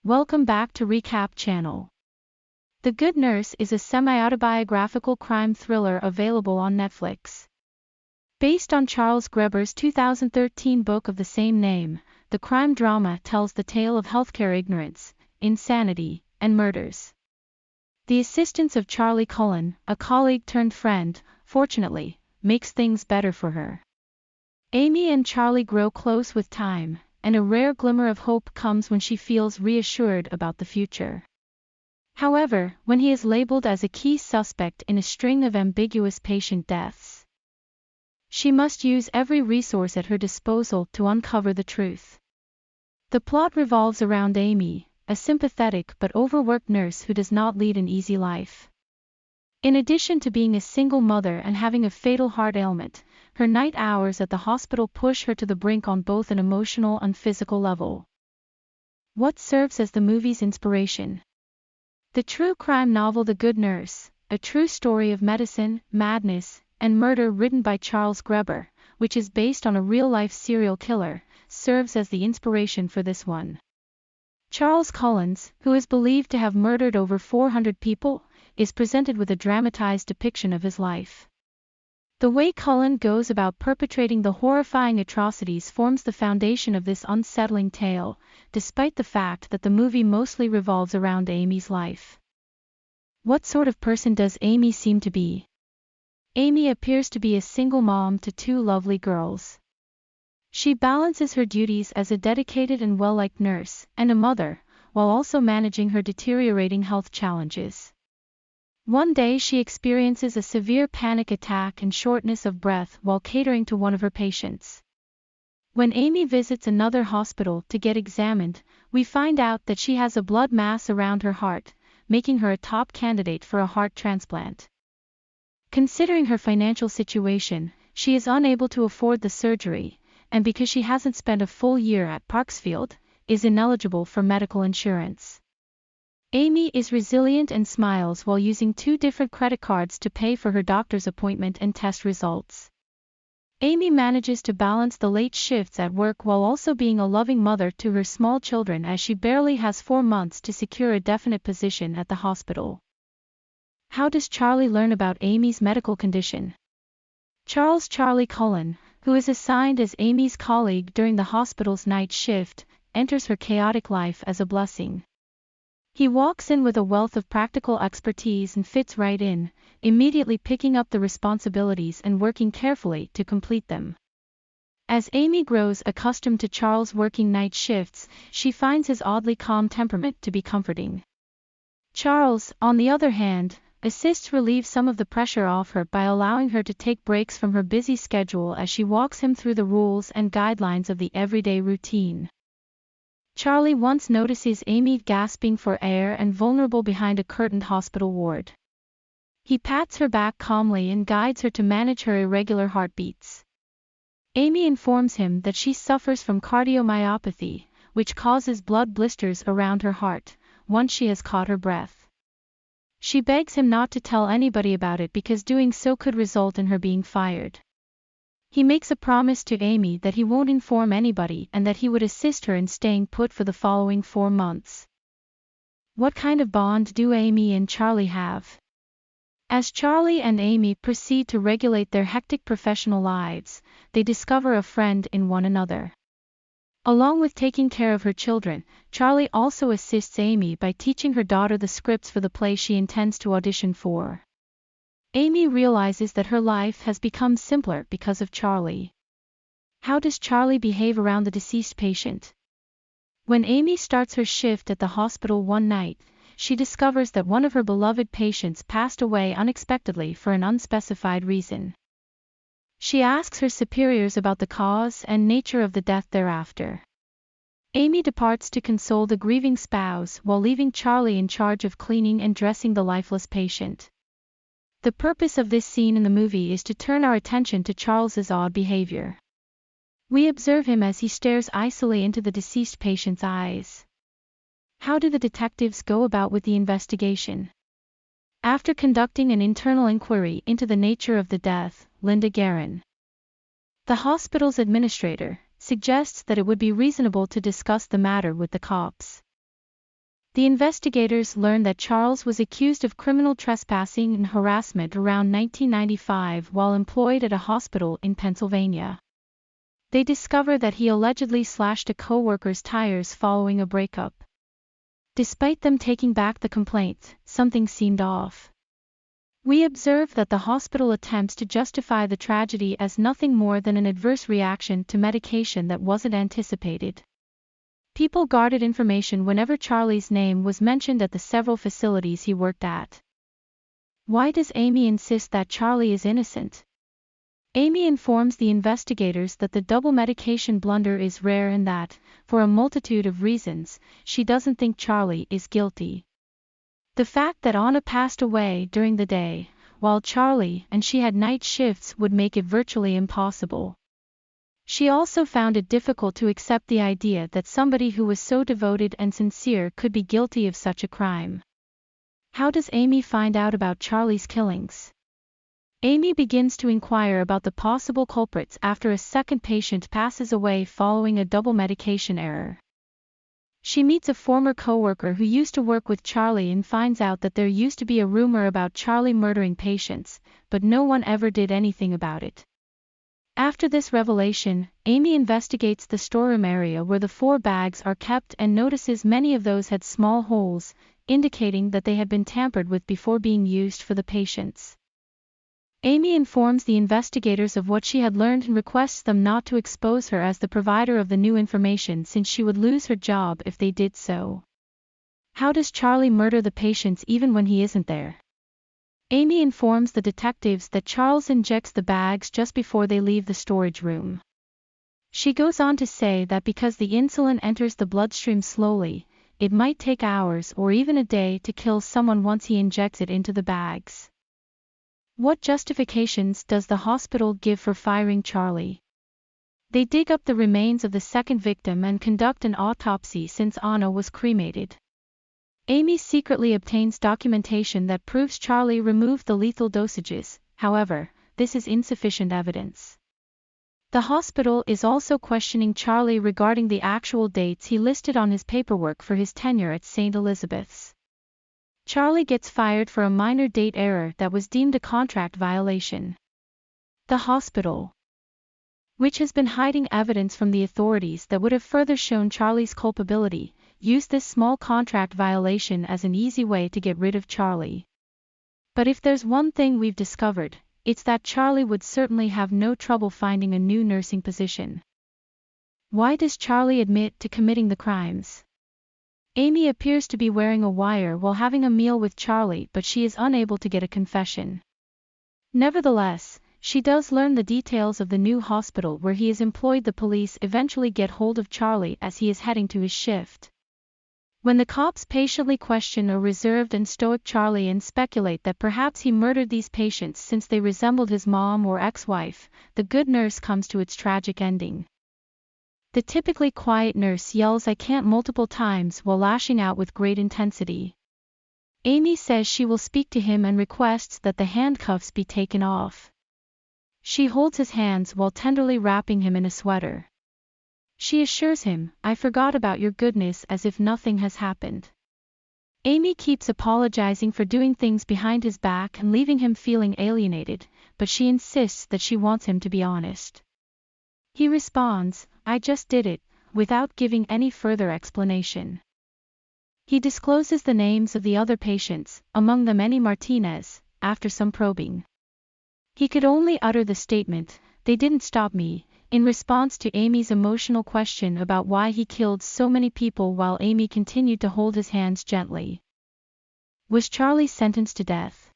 Welcome back to Recap Channel. The Good Nurse is a semi-autobiographical crime thriller available on Netflix. Based on Charles Graeber's 2013 book of the same name, the crime drama tells the tale of healthcare ignorance, insanity, and murders. The assistance of Charlie Cullen, a colleague turned friend, fortunately, makes things better for her. Amy and Charlie grow close with time, and a rare glimmer of hope comes when she feels reassured about the future. However, when he is labeled as a key suspect in a string of ambiguous patient deaths, she must use every resource at her disposal to uncover the truth. The plot revolves around Amy, a sympathetic but overworked nurse who does not lead an easy life. In addition to being a single mother and having a fatal heart ailment, her night hours at the hospital push her to the brink on both an emotional and physical level. What serves as the movie's inspiration? The true crime novel The Good Nurse, a true story of medicine, madness, and murder written by Charles Graeber, which is based on a real-life serial killer, serves as the inspiration for this one. Charles Cullen, who is believed to have murdered over 400 people, is presented with a dramatized depiction of his life. The way Cullen goes about perpetrating the horrifying atrocities forms the foundation of this unsettling tale, despite the fact that the movie mostly revolves around Amy's life. What sort of person does Amy seem to be? Amy appears to be a single mom to two lovely girls. She balances her duties as a dedicated and well-liked nurse and a mother, while also managing her deteriorating health challenges. One day she experiences a severe panic attack and shortness of breath while catering to one of her patients. When Amy visits another hospital to get examined, we find out that she has a blood mass around her heart, making her a top candidate for a heart transplant. Considering her financial situation, she is unable to afford the surgery, and because she hasn't spent a full year at Parksfield, is ineligible for medical insurance. Amy is resilient and smiles while using 2 different credit cards to pay for her doctor's appointment and test results. Amy manages to balance the late shifts at work while also being a loving mother to her small children as she barely has 4 months to secure a definite position at the hospital. How does Charlie learn about Amy's medical condition? Charlie Cullen, who is assigned as Amy's colleague during the hospital's night shift, enters her chaotic life as a blessing. He walks in with a wealth of practical expertise and fits right in, immediately picking up the responsibilities and working carefully to complete them. As Amy grows accustomed to Charles working night shifts, she finds his oddly calm temperament to be comforting. Charles, on the other hand, assists relieve some of the pressure off her by allowing her to take breaks from her busy schedule as she walks him through the rules and guidelines of the everyday routine. Charlie once notices Amy gasping for air and vulnerable behind a curtained hospital ward. He pats her back calmly and guides her to manage her irregular heartbeats. Amy informs him that she suffers from cardiomyopathy, which causes blood blisters around her heart, once she has caught her breath. She begs him not to tell anybody about it because doing so could result in her being fired. He makes a promise to Amy that he won't inform anybody and that he would assist her in staying put for the following 4 months. What kind of bond do Amy and Charlie have? As Charlie and Amy proceed to regulate their hectic professional lives, they discover a friend in one another. Along with taking care of her children, Charlie also assists Amy by teaching her daughter the scripts for the play she intends to audition for. Amy realizes that her life has become simpler because of Charlie. How does Charlie behave around the deceased patient? When Amy starts her shift at the hospital one night, she discovers that one of her beloved patients passed away unexpectedly for an unspecified reason. She asks her superiors about the cause and nature of the death thereafter. Amy departs to console the grieving spouse while leaving Charlie in charge of cleaning and dressing the lifeless patient. The purpose of this scene in the movie is to turn our attention to Charles's odd behavior. We observe him as he stares icily into the deceased patient's eyes. How do the detectives go about with the investigation? After conducting an internal inquiry into the nature of the death, Linda Guerin, the hospital's administrator, suggests that it would be reasonable to discuss the matter with the cops. The investigators learned that Charles was accused of criminal trespassing and harassment around 1995 while employed at a hospital in Pennsylvania. They discovered that he allegedly slashed a co-worker's tires following a breakup. Despite them taking back the complaint, something seemed off. We observed that the hospital attempts to justify the tragedy as nothing more than an adverse reaction to medication that wasn't anticipated. People guarded information whenever Charlie's name was mentioned at the several facilities he worked at. Why does Amy insist that Charlie is innocent? Amy informs the investigators that the double medication blunder is rare and that, for a multitude of reasons, she doesn't think Charlie is guilty. The fact that Anna passed away during the day, while Charlie and she had night shifts, would make it virtually impossible. She also found it difficult to accept the idea that somebody who was so devoted and sincere could be guilty of such a crime. How does Amy find out about Charlie's killings? Amy begins to inquire about the possible culprits after a second patient passes away following a double medication error. She meets a former coworker who used to work with Charlie and finds out that there used to be a rumor about Charlie murdering patients, but no one ever did anything about it. After this revelation, Amy investigates the storeroom area where the 4 bags are kept and notices many of those had small holes, indicating that they had been tampered with before being used for the patients. Amy informs the investigators of what she had learned and requests them not to expose her as the provider of the new information since she would lose her job if they did so. How does Charlie murder the patients even when he isn't there? Amy informs the detectives that Charles injects the bags just before they leave the storage room. She goes on to say that because the insulin enters the bloodstream slowly, it might take hours or even a day to kill someone once he injects it into the bags. What justifications does the hospital give for firing Charlie? They dig up the remains of the second victim and conduct an autopsy since Anna was cremated. Amy secretly obtains documentation that proves Charlie removed the lethal dosages, however, this is insufficient evidence. The hospital is also questioning Charlie regarding the actual dates he listed on his paperwork for his tenure at St. Elizabeth's. Charlie gets fired for a minor date error that was deemed a contract violation. The hospital, which has been hiding evidence from the authorities that would have further shown Charlie's culpability, used this small contract violation as an easy way to get rid of Charlie. But if there's one thing we've discovered, it's that Charlie would certainly have no trouble finding a new nursing position. Why does Charlie admit to committing the crimes? Amy appears to be wearing a wire while having a meal with Charlie, but she is unable to get a confession. Nevertheless, she does learn the details of the new hospital where he is employed. The police eventually get hold of Charlie as he is heading to his shift. When the cops patiently question a reserved and stoic Charlie and speculate that perhaps he murdered these patients since they resembled his mom or ex-wife, The Good Nurse comes to its tragic ending. The typically quiet nurse yells "I can't" multiple times while lashing out with great intensity. Amy says she will speak to him and requests that the handcuffs be taken off. She holds his hands while tenderly wrapping him in a sweater. She assures him, "I forgot about your goodness," as if nothing has happened. Amy keeps apologizing for doing things behind his back and leaving him feeling alienated, but she insists that she wants him to be honest. He responds, "I just did it," without giving any further explanation. He discloses the names of the other patients, among them Annie Martinez, after some probing. He could only utter the statement, "They didn't stop me," in response to Amy's emotional question about why he killed so many people while Amy continued to hold his hands gently. Was Charlie sentenced to death?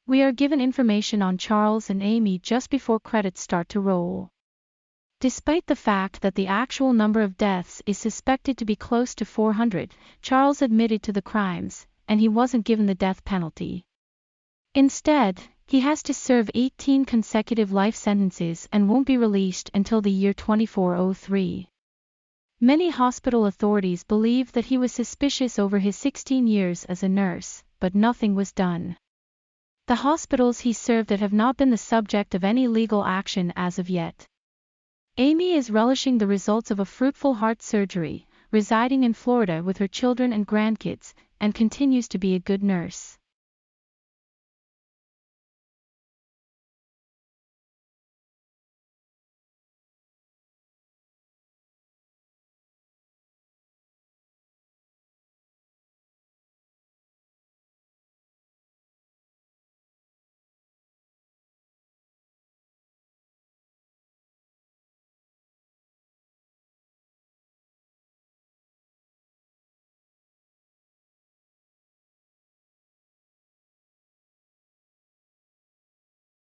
We are given information on Charles and Amy just before credits start to roll. Despite the fact that the actual number of deaths is suspected to be close to 400, Charles admitted to the crimes, and he wasn't given the death penalty. Instead, he has to serve 18 consecutive life sentences and won't be released until the year 2403. Many hospital authorities believe that he was suspicious over his 16 years as a nurse, but nothing was done. The hospitals he served at have not been the subject of any legal action as of yet. Amy is relishing the results of a fruitful heart surgery, residing in Florida with her children and grandkids, and continues to be a good nurse.